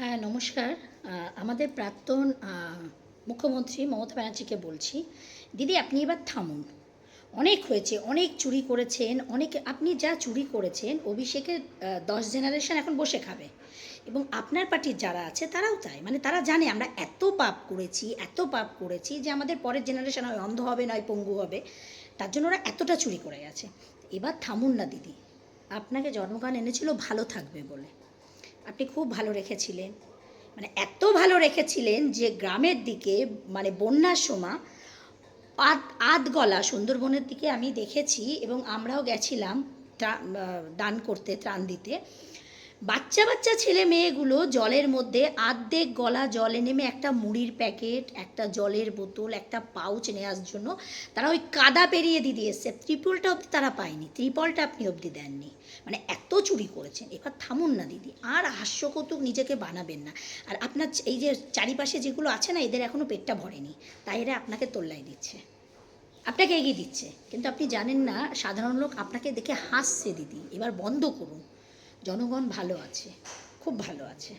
হ্যাঁ, নমস্কার। আমাদের প্রাক্তন মুখ্যমন্ত্রী মমতা ব্যানার্জিকে বলছি, দিদি আপনি এবার থামুন। অনেক হয়েছে, অনেক চুরি করেছেন, অনেক আপনি যা চুরি করেছেন অভিষেকের 10 জেনারেশন এখন বসে খাবে। এবং আপনার পার্টির যারা আছে তারাও তাই। মানে তারা জানে আমরা এত পাপ করেছি, এত পাপ করেছি যে আমাদের পরের জেনারেশন হয় অন্ধ হবে, নয় পঙ্গু হবে। তার জন্য ওরা এতটা চুরি করে গেছে। এবার থামুন না দিদি। আপনাকে জন্মগান এনেছিল ভালো থাকবে বলে। আপনি খুব ভালো রেখেছিলেন, মানে এত ভালো রেখেছিলেন যে গ্রামের দিকে মানে বন্যার সময় আধ গলা সুন্দরবনের দিকে আমি দেখেছি এবং আমরাও গেছিলাম দান করতে, ত্রাণ দিতে। বাচ্চা বাচ্চা ছেলে মেয়েগুলো জলের মধ্যে আর্ধেক গলা জলে নেমে একটা মুড়ির প্যাকেট, একটা জলের বোতল, একটা পাউচ নেওয়ার জন্য তারা ওই কাদা পেরিয়ে দিদি এসছে। ত্রিপলটা অবধি তারা পায়নি, ত্রিপলটা আপনি অবধি দেননি। মানে এত চুরি করেছেন। এবার থামুন না দিদি, আর হাস্যকৌতুক নিজেকে বানাবেন না। আর আপনার এই যে চারিপাশে যেগুলো আছে না, এদের এখনও পেটটা ভরেনি, তাই এরা আপনাকে তোল্লাই দিচ্ছে, আপনাকে এগিয়ে দিচ্ছে। কিন্তু আপনি জানেন না সাধারণ লোক আপনাকে দেখে হাসছে দিদি। এবার বন্ধ করুন। জনগণ ভালো আছে, খুব ভালো আছে।